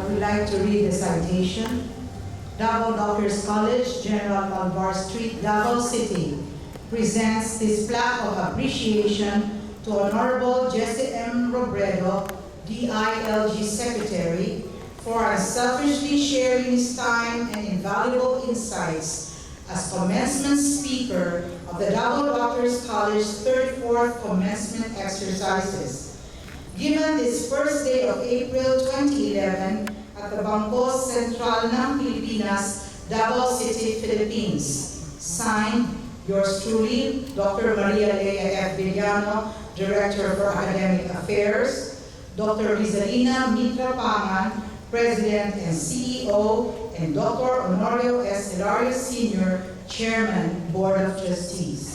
would like to read the citation. Davao Doctors College, General Malvar Street, Davao City, presents this plaque of appreciation to Honorable Jesse M. Robredo, DILG Secretary, for unselfishly sharing his time and invaluable insights as commencement speaker of the Davao Doctors College 34th commencement exercises. Given this first day of April 2011 at the Bangko Sentral ng Pilipinas, Davao City, Philippines. Signed, yours truly, Dr. Maria Lea F. Villano, Director for Academic Affairs, Dr. Rizalina Mitra Pangan, President and CEO, and Dr. Honorio S. Hilario Sr., Chairman, Board of Trustees.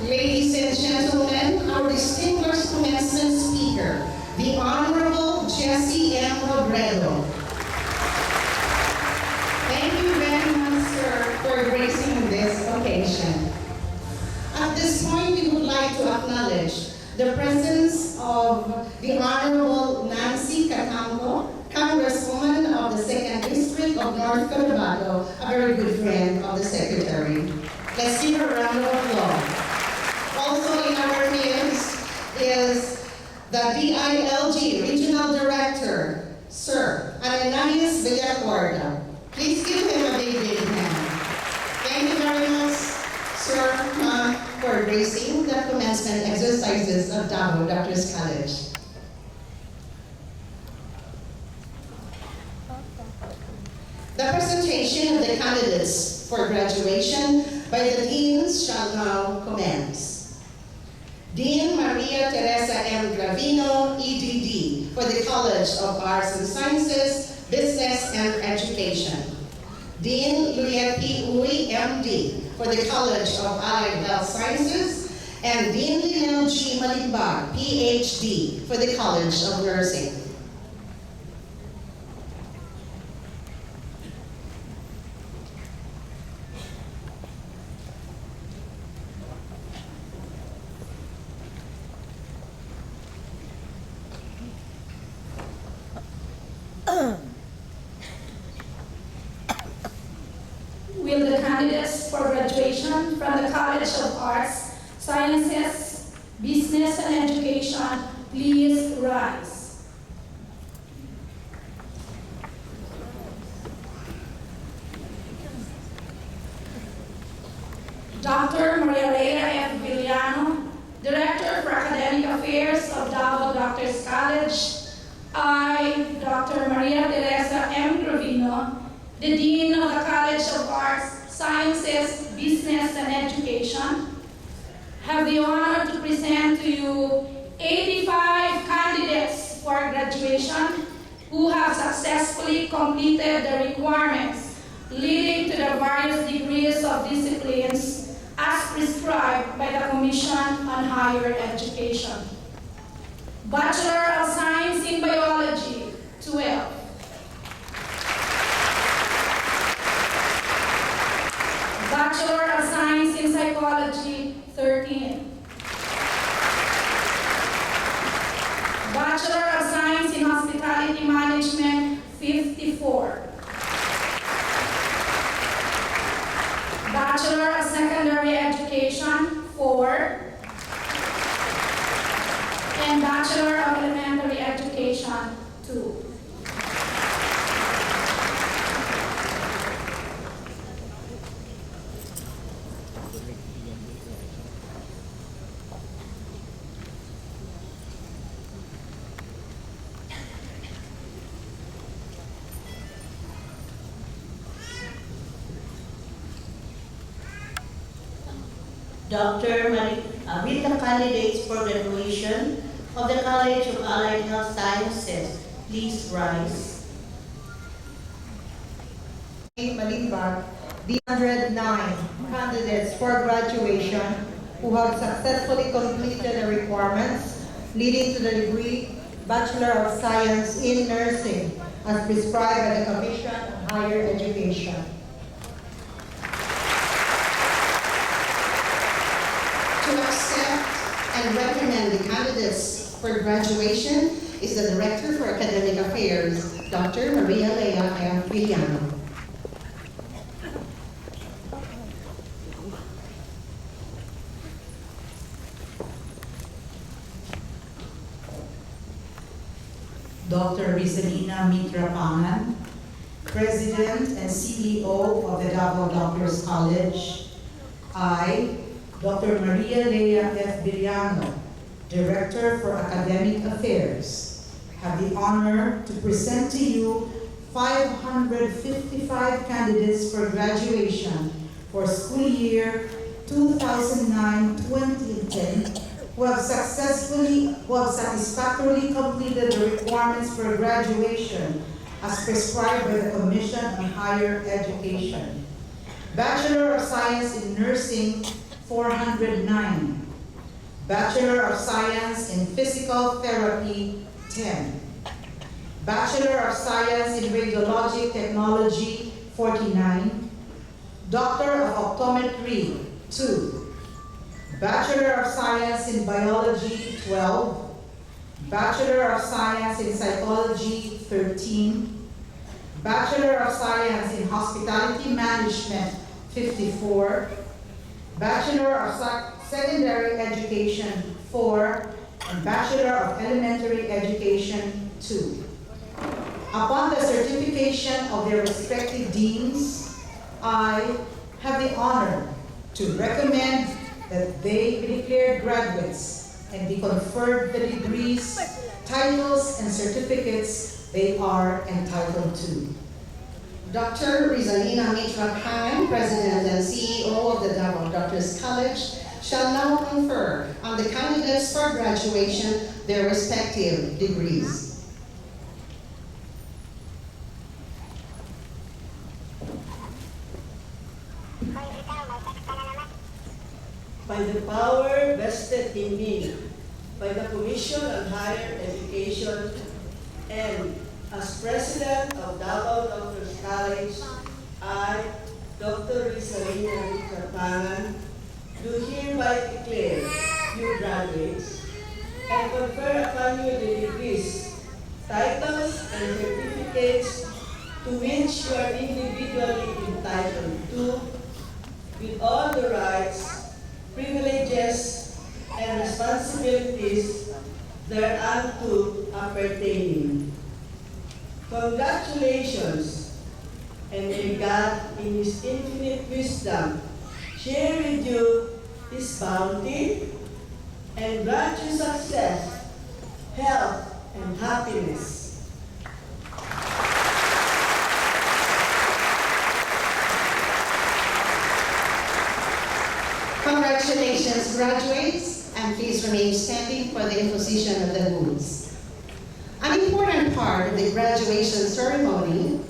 Ladies and gentlemen, our distinguished commencement speaker, the Honorable Jesse M. Robredo. Thank you very much, sir, for gracing this occasion. At this point, we would like to acknowledge the presence of the Honorable Nancy Catambo, Congresswoman of the 2nd District of North Cotabato, a very good friend of the Secretary. Let's give her a round of applause. Also in our midst is the DILG Regional Director, Sir Ananias Villacorda. Please give him a big hand. Thank you very much, Sir, for gracing the commencement exercises of Davao Doctors College. The presentation of the candidates for graduation by the deans shall now commence. Dean Maria Teresa M. Gravino, EDD, for the College of Arts and Sciences, Business and Education. Dean Juliet P. Uy, MD, for the College of Allied Health Sciences, and Dean Lionel G. Malimbag, PhD, for the College of Nursing. Will the candidates for graduation from the College of Arts, Sciences, Business and Education please rise? Dr. Maria Lea F. Villano, Director for Academic Affairs of Davao Doctors College. I, Dr. Maria Teresa M. Gravino, the Dean of the College of Arts, Sciences, Business and Education, have the honor to present to you 85 candidates for graduation who have successfully completed the requirements leading to the various degrees of disciplines as prescribed by the Commission on Higher Education. Bachelor of Science in Biology, 12. Bachelor of Science in Psychology, 13. Bachelor of Science in Hospitality Management, 54. Bachelor of Secondary Education, 4. And Bachelor of Elementary Education, 2. Will the candidates for graduation of the College of Allied Health Sciences please rise? Malimbag, the 109 candidates for graduation who have successfully completed the requirements leading to the degree Bachelor of Science in Nursing as prescribed by the Commission on Higher Education. and recommend the candidates for graduation is the Director for Academic Affairs, Dr. Maria Lea F. Villano. Dr. Rizalina Mitra Pangan, President and CEO of the Davao Doctors College. I, Dr. Maria Lea F. Villano, Director for Academic Affairs, have the honor to present to you 555 candidates for graduation for school year 2009-2010 who have satisfactorily completed the requirements for graduation as prescribed by the Commission on Higher Education. Bachelor of Science in Nursing, 409. Bachelor of Science in Physical Therapy, 10. Bachelor of Science in Radiologic Technology, 49. Doctor of Optometry, 2. Bachelor of Science in Biology, 12. Bachelor of Science in Psychology, 13. Bachelor of Science in Hospitality Management, 54. Bachelor of Secondary Education, 4. And Bachelor of Elementary Education, 2. Upon the certification of their respective deans, I have the honor to recommend that they be declared graduates and be conferred the degrees, titles, and certificates they are entitled to. Dr. Rizalina Mitra Pangan, President and CEO of the Davao Doctors College, shall now confer on the candidates for graduation their respective degrees. By the power vested in me by the Commission on Higher Education and as President of Davao Doctors College, I, Dr. Rizalina Mitra Pangan, do hereby declare you graduates and confer upon you the degrees, titles, and certificates to which you are individually entitled to, with all the rights, privileges, and responsibilities thereunto appertaining. Congratulations, and may God, in His infinite wisdom, share with you His bounty and grant you success, health, and happiness. Congratulations, graduates, and please remain standing for the imposition of the hoods. An important part of the graduation ceremony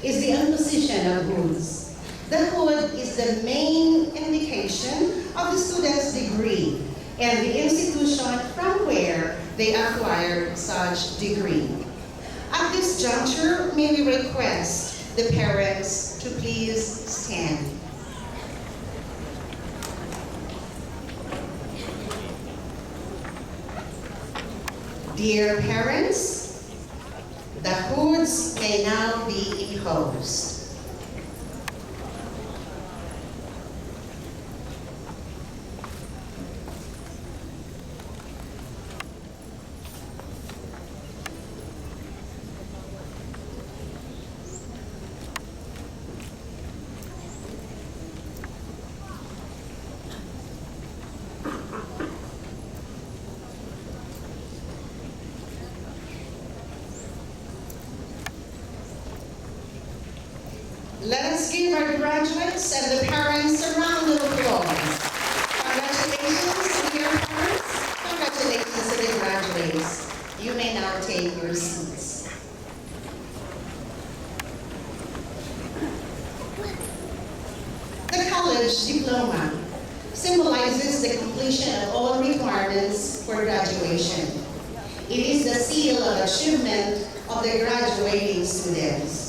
is the imposition of hoods. The hood is the main indication of the student's degree and the institution from where they acquired such degree. At this juncture, may we request the parents to please stand. Dear parents, the hoods may now be imposed. Let us give our graduates and the parents a round of applause. Congratulations to your parents. Congratulations to the graduates. You may now take your seats. The college diploma symbolizes the completion of all requirements for graduation. It is the seal of achievement of the graduating students.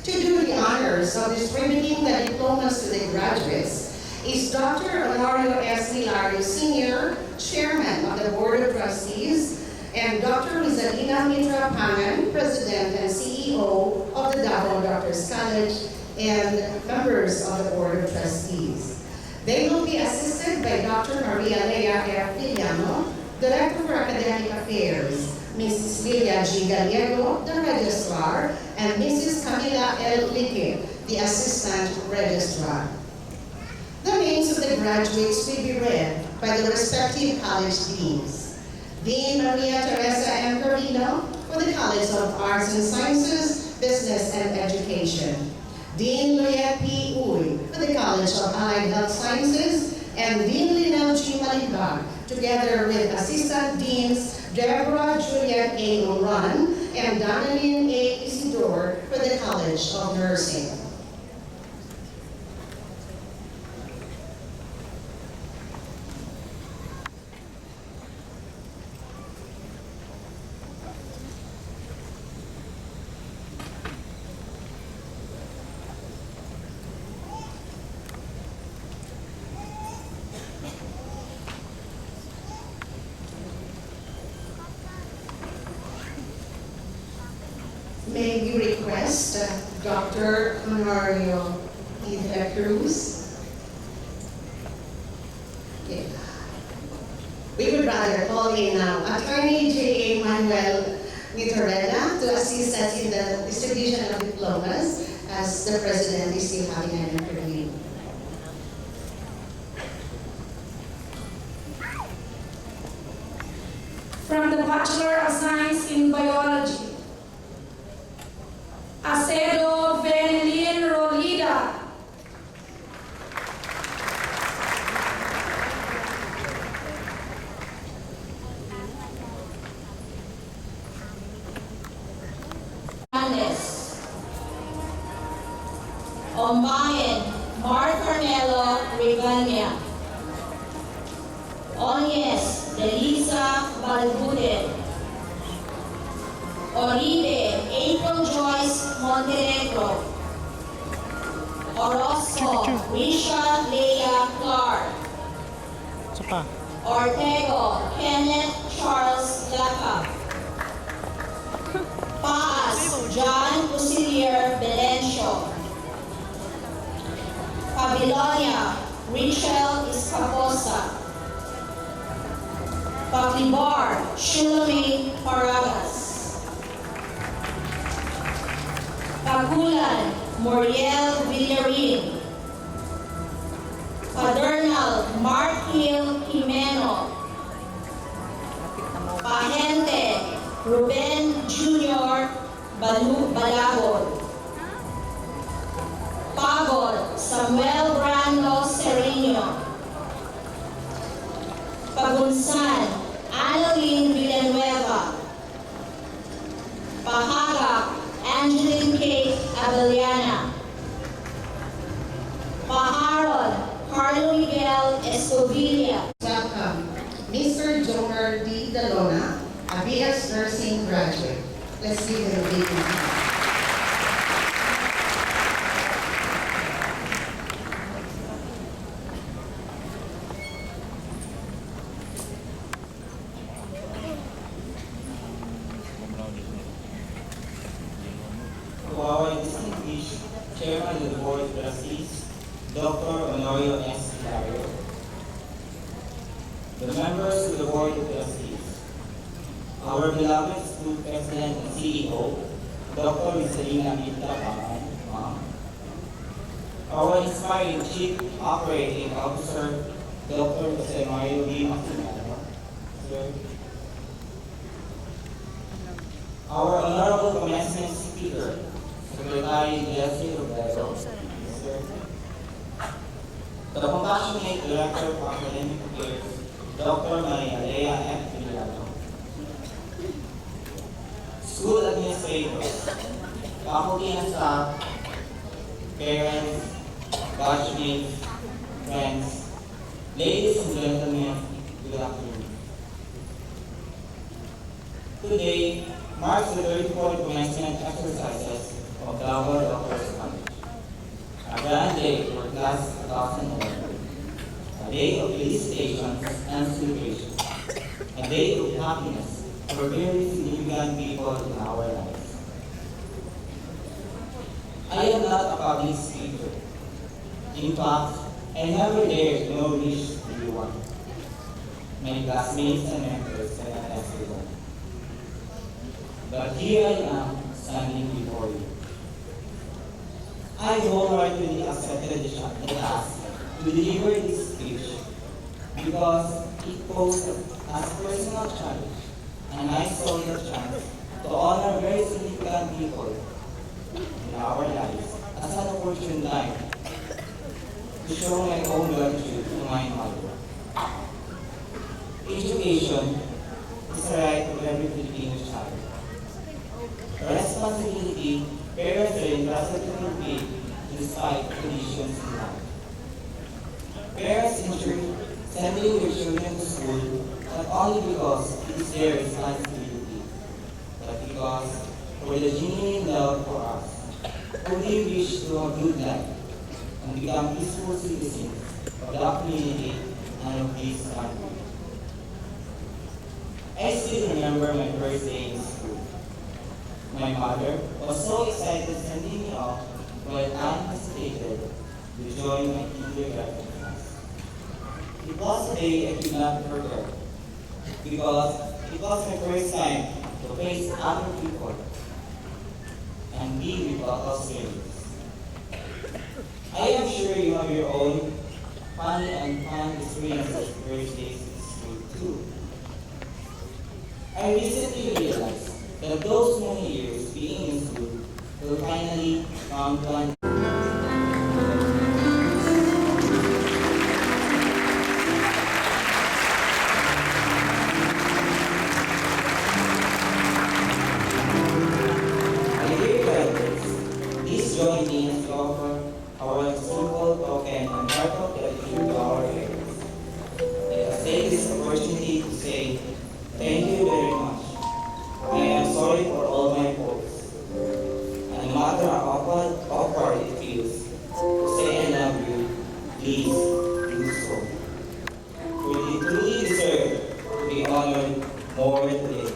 To do the honors of distributing the diplomas to the graduates is Dr. Honorio S. Hilario Sr., Chairman of the Board of Trustees, and Dr. Rizalina Mitra Pangan, President and CEO of the Davao Doctors College, and members of the Board of Trustees. They will be assisted by Dr. Maria Lea F. Villano, Director for Academic Affairs, Mrs. Lilia G. Gallego, the Registrar, and Mrs. Camila L. Lique, the Assistant Registrar. The names of the graduates will be read by the respective college deans. Dean Maria Teresa M. Carino for the College of Arts and Sciences, Business and Education. Dean Loyet P. Uy for the College of Allied Health Sciences, and Dean Linel G. Malibag, together with Assistant Deans Deborah Juliet A. Uran and Donalyn A. Isidore for the College of Nursing. May we request Dr. Honorio E. de la Cruz? Okay. We would rather call in now Attorney J. A. Manuel Nitorella to assist us in the distribution of diplomas, as the President is still having an interview. From the Bachelor of Science in Biology, Acedo Venelin Rolida. Ombayan, Mar Carmelo Rivania. Onyes, Delisa Balbude. Oribe, April Joyce Montenegro. Orozco, Risha Leia Clark. Ortego, Kenneth Charles Lacap. Paas, John Usilier Belencio. Babilonia, Rachel Escaposa. Paglibar, Shulame Paragas. Pagulan, Moriel Villarin. Padernal, Mark Hill Jimeno. Pahente, Ruben Jr. Balagod. Pagod, Samuel Brando Sereno. Pagunsan, Annalyn Villanueva. Pahagak, Angeline K. Abeliana. Paharon, Carlo Miguel Escovilla. Welcome, Mr. Jomer D. Dalona, a BS Nursing graduate. Let's give him a big hand. To our distinguished Chairman of the Board of Trustees, Dr. Honorio S. Hilario, the members of the Board of Trustees, our beloved school President and CEO, Dr. Rizalina Mitra Pangan, Ma'am, our inspiring Chief Operating Officer, Dr. Jose Mario D. Maximano, Sir, our Honorable Commencement Speaker, Secretary Leslie Robredo, Sir, the Compassionate Director of Academic Affairs, Dr. Maria Lea F. Villano, school administrators, faculty and staff, parents, batchmates, friends, ladies and gentlemen, good afternoon. Today marks the 34th commencement exercises of Davao Doctors College, a grand day for class 2011. a day of felicitations and celebration, a day of happiness for very significant people in our lives. I am not a public speaker. In fact, I never dared nor wish to be one. My classmates and mentors can attest to that. But here I am, standing before you. I wholeheartedly accepted the task to deliver this speech because it posed as a personal challenge, and I saw the chance to honor very significant people in our lives as an opportune time to show my own gratitude to my mother. Education is a right of every Filipino child. A responsibility parents are entrusted to fulfill despite conditions in life. Parents ensure sending their children to school not only because it is their responsibility, but because for the genuine love for us, who they wish to have a good life and become peaceful citizens of the community and of this country. I still remember my first day in school. My mother was so excited sending me off when I hesitated to join my kindergarten class. It was a day I could not forget because it was my first time to face other people and be with local strangers. I am sure you have your own funny and fun experiences first days in school too. I recently realized that those many years being in school will finally come to an Please join me as we offer our simple token and heart of gratitude to our parents. Let us take this opportunity to say thank you very much. I am sorry for all my faults. And no matter how awkward it feels to say I love you, please do so. We truly deserve to be honored more today.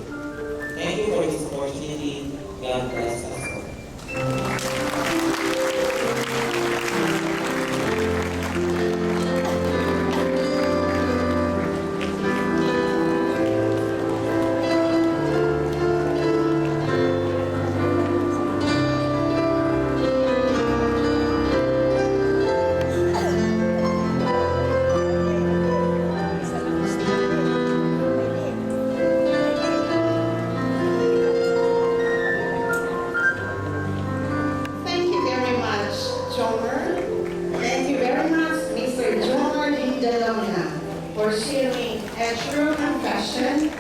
Thank you for this opportunity. God bless us all. Thank you very much, Jomer. Thank you very much, Mr. Jomer D. Delona, for sharing a true confession.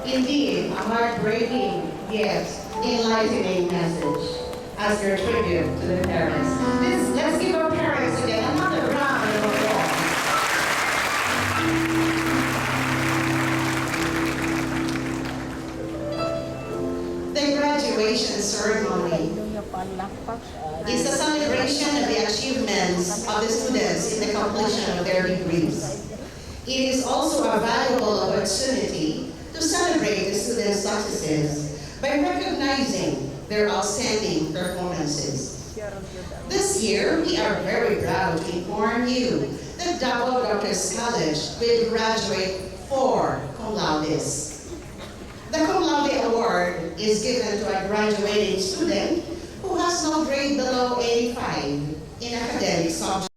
Indeed, a heartbreaking yet enlightening message as your tribute to the parents. Let's give our parents again another round of applause. The graduation ceremony is a celebration of the achievements of the students in the completion of their degrees. It is also a valuable opportunity to celebrate the students' successes by recognizing their outstanding performances. This year, we are very proud to inform you that Davao Doctors College will graduate 4 cum laudes. The cum laude award is given to a graduating student who has no grade below 85 in academic subjects.